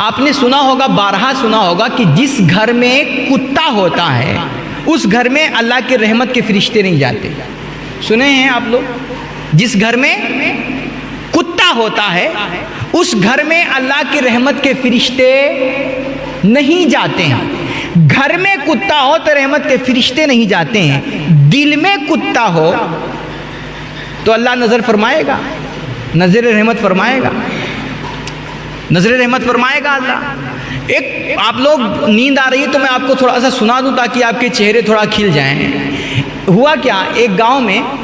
आपने सुना होगा, बारहा सुना होगा कि जिस घर में कुत्ता होता है उस घर में अल्लाह के रहमत के फरिश्ते नहीं जाते। सुने हैं आप लोग? जिस घर में कुत्ता होता है उस घर में अल्लाह के रहमत के फरिश्ते नहीं जाते हैं। घर में कुत्ता हो तो रहमत के फरिश्ते नहीं जाते हैं। दिल में कुत्ता हो तो अल्लाह नजर फरमाएगा, नजर रहमत फरमाएगा, नजर रहमत फरमाएगा अल्लाह। एक आप लोग नींद आ रही है तो मैं आपको थोड़ा सा सुना दूं ताकि आपके चेहरे थोड़ा खिल जाएं। हुआ क्या, एक गांव में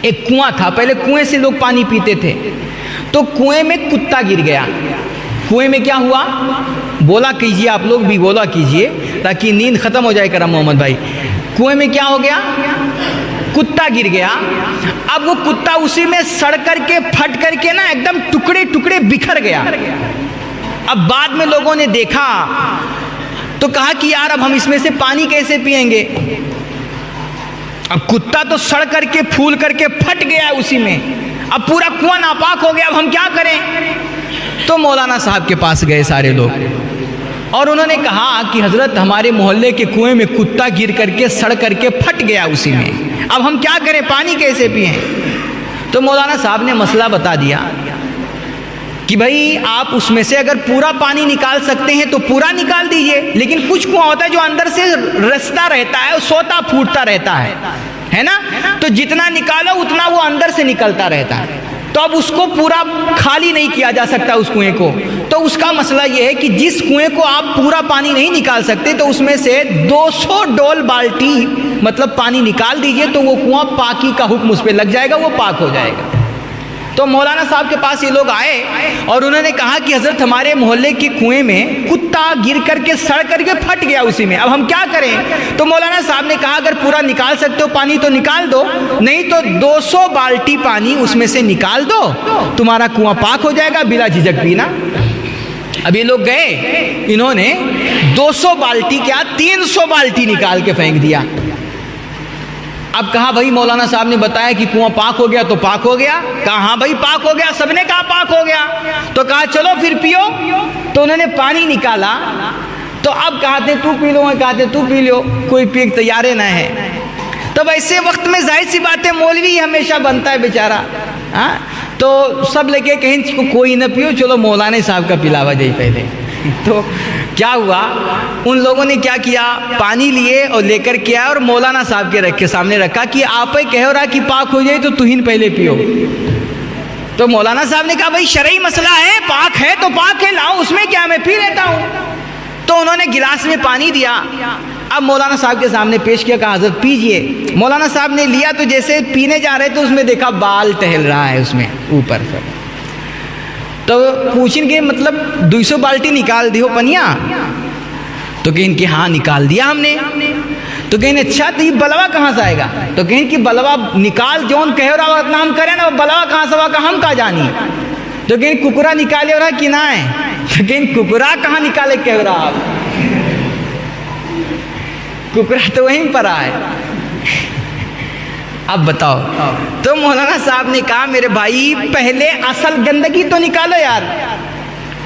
एक कुआं था। पहले कुएं से लोग पानी पीते थे, तो कुएं में कुत्ता गिर गया। कुएं में क्या हुआ, बोला कीजिए, आप लोग भी बोला कीजिए ताकि नींद खत्म हो जाए। करम मोहम्मद भाई, कुएं में क्या हो गया, कुत्ता गिर गया। अब वो कुत्ता उसी में सड़ करके फट करके ना एकदम टुकड़े टुकड़े बिखर गया। अब बाद में लोगों ने देखा तो कहा कि यार अब हम इसमें से पानी कैसे पिएंगे। अब कुत्ता तो सड़ करके फूल करके फट गया उसी में, अब पूरा कुआं नापाक हो गया, अब हम क्या करें। तो मौलाना साहब के पास गए सारे लोग और उन्होंने कहा कि हजरत हमारे मोहल्ले के कुएं में कुत्ता गिर करके सड़ करके फट गया उसी में, अब हम क्या करें, पानी कैसे पिएं। तो मौलाना साहब ने मसला बता दिया कि भाई आप उसमें से अगर पूरा पानी निकाल सकते हैं तो पूरा निकाल दीजिए, लेकिन कुछ कुआं होता है जो अंदर से रसता रहता है, सोता फूटता रहता है ना, तो जितना निकालो उतना वो अंदर से निकलता रहता है। तो अब उसको पूरा खाली नहीं किया जा सकता उस कुएं को। तो उसका मसला ये है कि जिस कुएं को आप पूरा पानी नहीं निकाल सकते तो उसमें से 200 डोल बाल्टी मतलब पानी निकाल दीजिए, तो वो कुआं पाकी का हुक्म उस पर लग जाएगा, वो पाक हो जाएगा। तो मौलाना साहब के पास ये लोग आए और उन्होंने कहा कि हजरत हमारे मोहल्ले के कुएं में कुत्ता गिर करके सड़ करके फट गया उसी में, अब हम क्या करें। तो मौलाना साहब ने कहा अगर पूरा निकाल सकते हो पानी तो निकाल दो, नहीं तो 200 बाल्टी पानी उसमें से निकाल दो, तुम्हारा कुआं पाक हो जाएगा, बिला झिझक पीना। अब ये लोग गए, इन्होंने 200 बाल्टी क्या 300 बाल्टी निकाल के फेंक दिया। अब कहा भाई मौलाना साहब ने बताया कि कुआं पाक हो गया तो पाक हो गया। कहा हाँ भाई पाक हो गया, सबने कहा पाक हो गया। तो कहा चलो फिर पियो। तो उन्होंने पानी निकाला, तो अब कहते तू पी लो, कहते तू पी लो, कोई पी तैयार ना है। तब ऐसे वक्त में जाहिर सी बात है मौलवी हमेशा बनता है बेचारा, हाँ, तो सब लेके कहीं कोई न पियो, चलो मौलाना साहब का पिलावा जाए पहले। तो क्या हुआ, उन लोगों ने क्या किया, पानी लिए और लेकर के आए और मौलाना साहब के रखे सामने रखा कि आप ही कह रहा कि पाक हो जाए तो तुहिन पहले पियो। तो मौलाना साहब ने कहा भाई शरई मसला है, पाक है तो पाक है, लाओ उसमें क्या, मैं पी लेता हूँ। तो उन्होंने गिलास में पानी दिया, अब मौलाना साहब के सामने पेश किया, कहा हजरत पीजिए। मौलाना साहब ने लिया तो जैसे पीने जा रहे तो उसमें देखा बाल टहल रहा है उसमें ऊपर से। तो पूछेंगे मतलब 200 बाल्टी निकाल दी हो पनिया, तो कहें कि हाँ निकाल दिया हमने। तो कहें अच्छा तो ये बलवा कहाँ से आएगा। तो कहें कि बलवा निकाल जौन कह रहा इतना हम करें ना, बलवा कहाँ से हुआ का हम कहाँ जानी। तो कहें कुकुरा निकाले हो रहा कि ना है। तो कहें कुकुरा कहाँ निकाले कह रहा आप, कुकुरा तो वहीं पर है। अब बताओ। तो मौलाना साहब ने कहा मेरे भाई पहले असल गंदगी तो निकालो यार,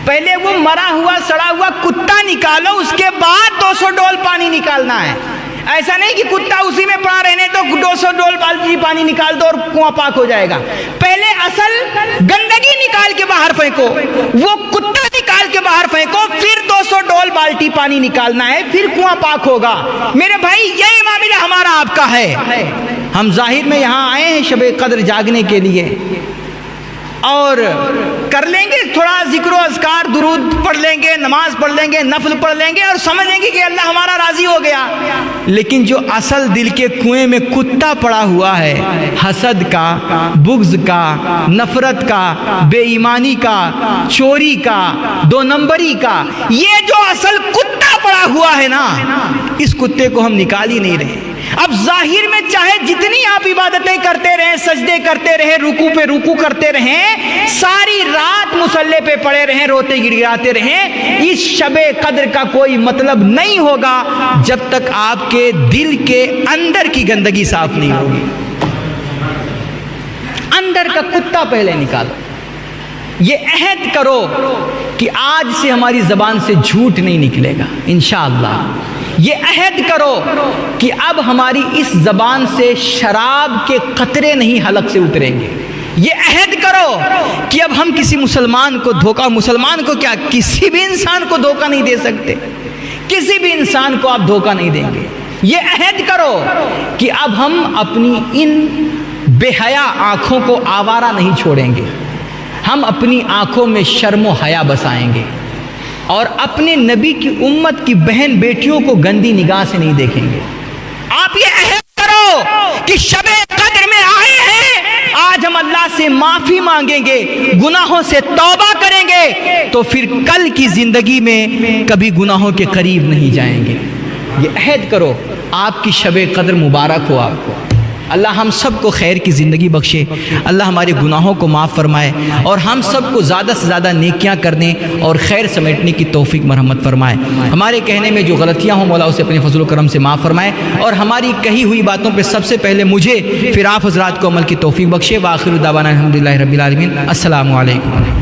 पहले वो मरा हुआ सड़ा हुआ कुत्ता निकालो, उसके बाद 200 डोल पानी निकालना है। ऐसा नहीं कि कुत्ता उसी में पड़ा रहने तो 200 डोल बाल्टी पानी निकाल दो और कुआं पाक हो जाएगा। पहले असल गंदगी निकाल के बाहर फेंको, वो कुत्ता निकाल के बाहर फेंको, फिर 200 डोल बाल्टी पानी निकालना है, फिर कुआं पाक होगा। मेरे भाई यही मामला हमारा आपका है। हम जाहिर में यहाँ आए हैं शब कद्र जागने के लिए, और कर लेंगे थोड़ा जिक्र अज़कार, दुरूद पढ़ लेंगे, नमाज पढ़ लेंगे, नफल पढ़ लेंगे और समझ लेंगे कि अल्लाह हमारा राजी हो गया। लेकिन जो असल दिल के कुएं में कुत्ता पड़ा हुआ है, हसद का, बुग़्ज़ का, नफरत का, बेईमानी का, चोरी का, 2 नंबरी का, ये जो असल कुत्ता पड़ा हुआ है ना, इस कुत्ते को हम निकाल ही नहीं रहे। अब जाहिर में चाहे जितनी आप इबादतें करते रहें, सजदे करते रहें, रुकू पे रुकू करते रहें, सारी रात मुसल्ले पे पड़े रहें, रोते गिड़गिड़ाते रहें, इस शबे कद्र का कोई मतलब नहीं होगा जब तक आपके दिल के अंदर की गंदगी साफ नहीं होगी। अंदर का कुत्ता पहले निकालो। ये अहद करो कि आज से हमारी ज़बान से झूठ नहीं निकलेगा इंशाअल्लाह। ये अहद करो कि अब हमारी इस ज़बान से शराब के कतरे नहीं हलक से उतरेंगे। ये अहद करो कि अब हम किसी मुसलमान को धोखा, मुसलमान को क्या, किसी भी इंसान को धोखा नहीं दे सकते, किसी भी इंसान को आप धोखा नहीं देंगे। ये अहद करो कि अब हम अपनी इन बेहया आँखों को आवारा नहीं छोड़ेंगे, हम अपनी आँखों में शर्म व हया बसाएंगे और अपने नबी की उम्मत की बहन बेटियों को गंदी निगाह से नहीं देखेंगे। आप ये अहद करो कि शबे कद्र में आए हैं, आज हम अल्लाह से माफी मांगेंगे, गुनाहों से तौबा करेंगे, तो फिर कल की जिंदगी में कभी गुनाहों के करीब नहीं जाएंगे। ये अहद करो। आपकी शबे कद्र मुबारक हो आपको। अल्लाह हम सबको खैर की ज़िंदगी बख्शे, अल्लाह हमारे गुनाहों को माफ़ फरमाए और हम सबको ज़्यादा से ज़्यादा नेकियां करने और खैर समेटने की तौफीक मरहमत फरमाए। हमारे कहने में जो गलतियां हों मौला उसे अपने फजल करम से माफ़ फरमाए और हमारी कही हुई बातों पे सबसे पहले मुझे फिर आप हज़रात को अमल की तौफीक बख्शे। व आखिर दावाना अल्हम्दुलिल्लाहि रब्बिल आलमीन। अस्सलामु अलैकुम।